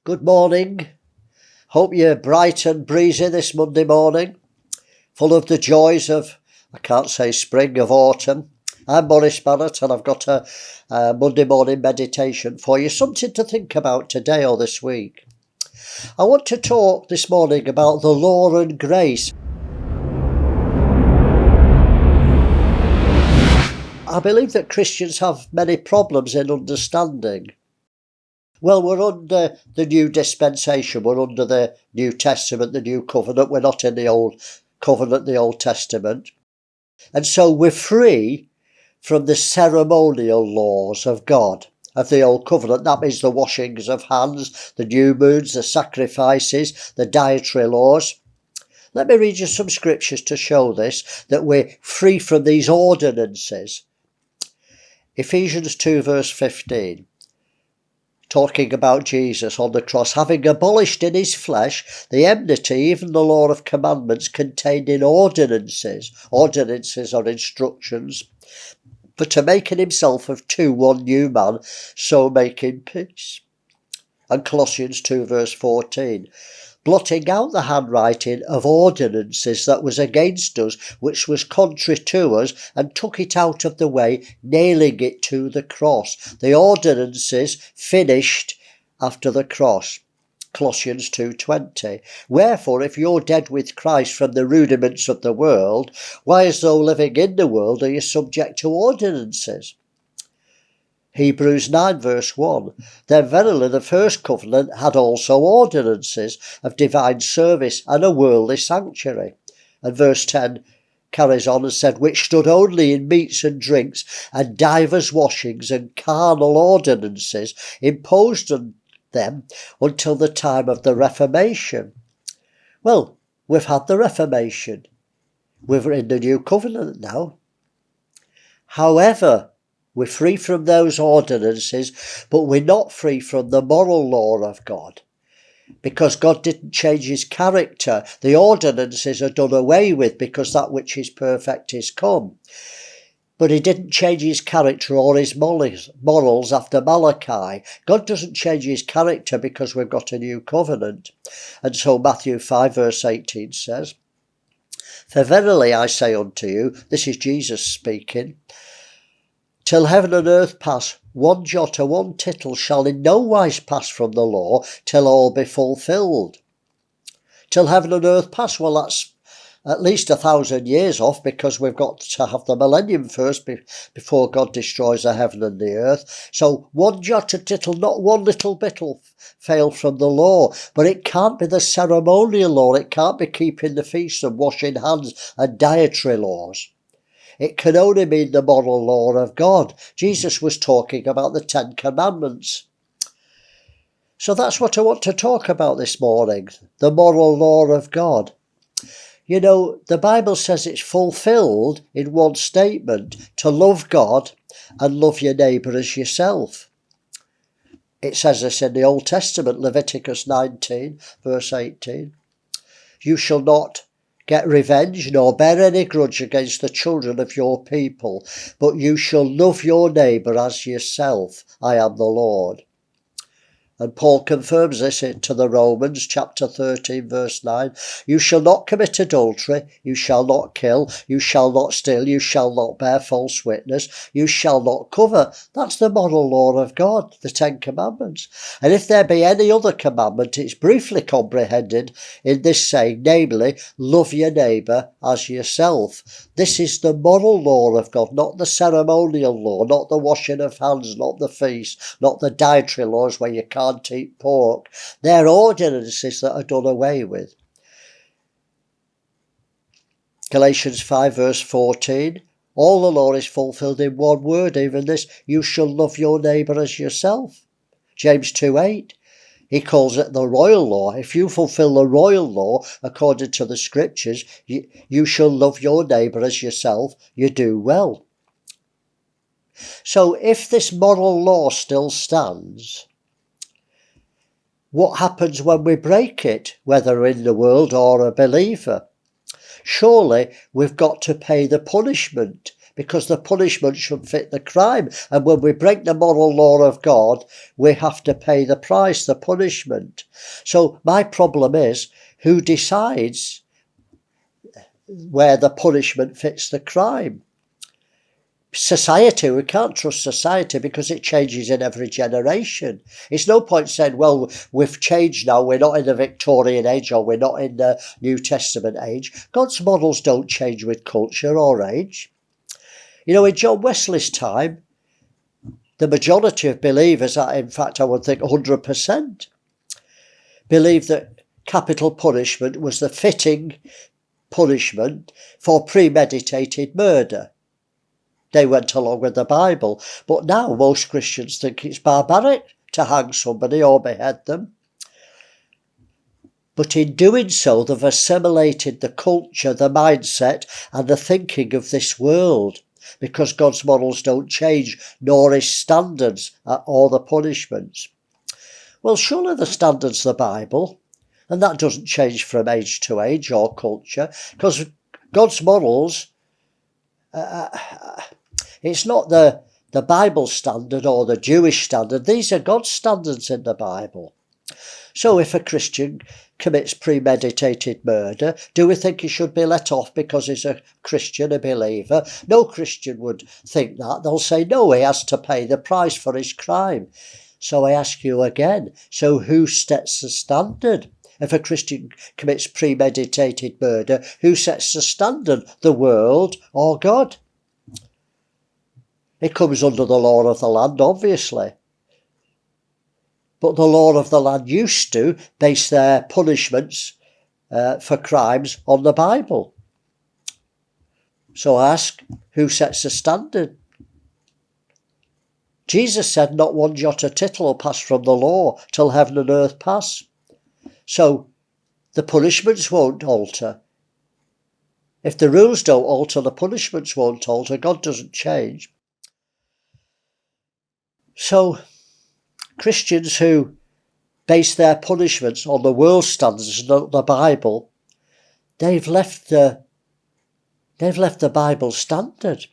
Good morning. Hope you're bright and breezy this Monday morning, full of the joys of, I can't say spring, of autumn. I'm Maurice Barratt, and I've got a Monday morning meditation for you, something to think about today or this week. I want to talk this morning about the law and grace. I believe that Christians have many problems in understanding. Well, we're under the new dispensation, we're under the New Testament, the New Covenant, we're not in the Old Covenant, the Old Testament. And so we're free from the ceremonial laws of God, of the Old Covenant. That means the washings of hands, the new moons, the sacrifices, the dietary laws. Let me read you some scriptures to show this, that we're free from these ordinances. Ephesians 2 verse 15. Talking about Jesus on the cross, having abolished in his flesh the enmity, even the law of commandments contained in ordinances. Ordinances are instructions, but to make in himself of two one new man, so making peace. And Colossians 2 verse 14. Blotting out the handwriting of ordinances that was against us, which was contrary to us, and took it out of the way, nailing it to the cross. The ordinances finished after the cross. Colossians 2:20. Wherefore, if you're dead with Christ from the rudiments of the world, why, as though living in the world, are you subject to ordinances? Hebrews 9 verse 1. Then verily the first covenant had also ordinances of divine service and a worldly sanctuary. And verse 10 carries on and said, which stood only in meats and drinks and divers washings and carnal ordinances imposed on them until the time of the Reformation. Well, we've had the Reformation. We're in the new covenant now. However, we're free from those ordinances, but we're not free from the moral law of God. Because God didn't change his character. The ordinances are done away with because that which is perfect is come. But he didn't change his character or his morals after Malachi. God doesn't change his character because we've got a new covenant. And so Matthew 5 verse 18 says, for verily I say unto you, this is Jesus speaking, till heaven and earth pass, one jot or one tittle shall in no wise pass from the law, till all be fulfilled. Till heaven and earth pass, well, that's at least 1,000 years off, because we've got to have the millennium first before God destroys the heaven and the earth. So one jot or tittle, not one little bit will fail from the law. But it can't be the ceremonial law. It can't be keeping the feast and washing hands and dietary laws. It can only mean the moral law of God. Jesus was talking about the 10 Commandments. So that's what I want to talk about this morning, the moral law of God. You know, the Bible says it's fulfilled in one statement, to love God and love your neighbour as yourself. It says this in the Old Testament, Leviticus 19, verse 18. You shall not get revenge, nor bear any grudge against the children of your people, but you shall love your neighbour as yourself. I am the Lord. And Paul confirms this to the Romans, chapter 13, verse 9. You shall not commit adultery, you shall not kill, you shall not steal, you shall not bear false witness, you shall not covet. That's the moral law of God, the 10 Commandments. And if there be any other commandment, it's briefly comprehended in this saying, namely, love your neighbour as yourself. This is the moral law of God, not the ceremonial law, not the washing of hands, not the feast, not the dietary laws where you can't eat pork. They're ordinances that are done away with. Galatians 5 verse 14. All the law is fulfilled in one word, even this, you shall love your neighbour as yourself. James 2:8. He calls it the royal law. If you fulfill the royal law according to the scriptures, you shall love your neighbour as yourself. You do well. So if this moral law still stands, what happens when we break it, whether in the world or a believer? Surely we've got to pay the punishment because the punishment should fit the crime. And when we break the moral law of God, we have to pay the price, the punishment. So my problem is, who decides where the punishment fits the crime? Society, we can't trust society because it changes in every generation. It's no point saying, well, we've changed now, we're not in the Victorian age or we're not in the New Testament age. God's models don't change with culture or age. You know, in John Wesley's time, the majority of believers, in fact I would think 100%, believed that capital punishment was the fitting punishment for premeditated murder. They went along with the Bible. But now most Christians think it's barbaric to hang somebody or behead them. But in doing so, they've assimilated the culture, the mindset and the thinking of this world, because God's morals don't change, nor his standards or the punishments. Well, surely the standard's the Bible, and that doesn't change from age to age or culture, because God's morals... it's not the Bible standard or the Jewish standard. These are God's standards in the Bible. So if a Christian commits premeditated murder, do we think he should be let off because he's a Christian, a believer? No Christian would think that. They'll say, no, he has to pay the price for his crime. So I ask you again, so who sets the standard? If a Christian commits premeditated murder, who sets the standard? The world or God? It comes under the law of the land, obviously. But the law of the land used to base their punishments for crimes on the Bible. So I ask, who sets the standard? Jesus said, not one jot or tittle will pass from the law till heaven and earth pass. So the punishments won't alter. If the rules don't alter, the punishments won't alter. God doesn't change. So Christians who base their punishments on the world standards and not the Bible, they've left the Bible standard.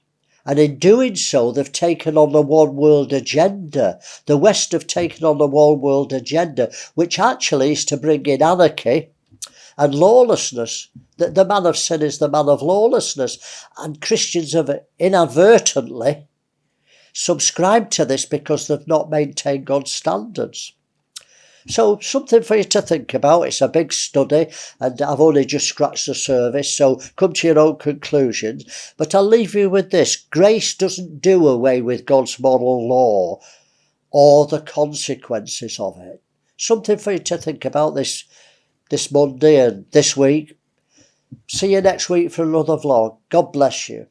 And in doing so, they've taken on the one world agenda. The West have taken on the one world agenda, which actually is to bring in anarchy and lawlessness. The man of sin is the man of lawlessness. And Christians have inadvertently subscribed to this because they've not maintained God's standards. So something for you to think about. It's a big study and I've only just scratched the surface, so come to your own conclusions. But I'll leave you with this. Grace doesn't do away with God's moral law or the consequences of it. Something for you to think about this Monday and this week. See you next week for another vlog. God bless you.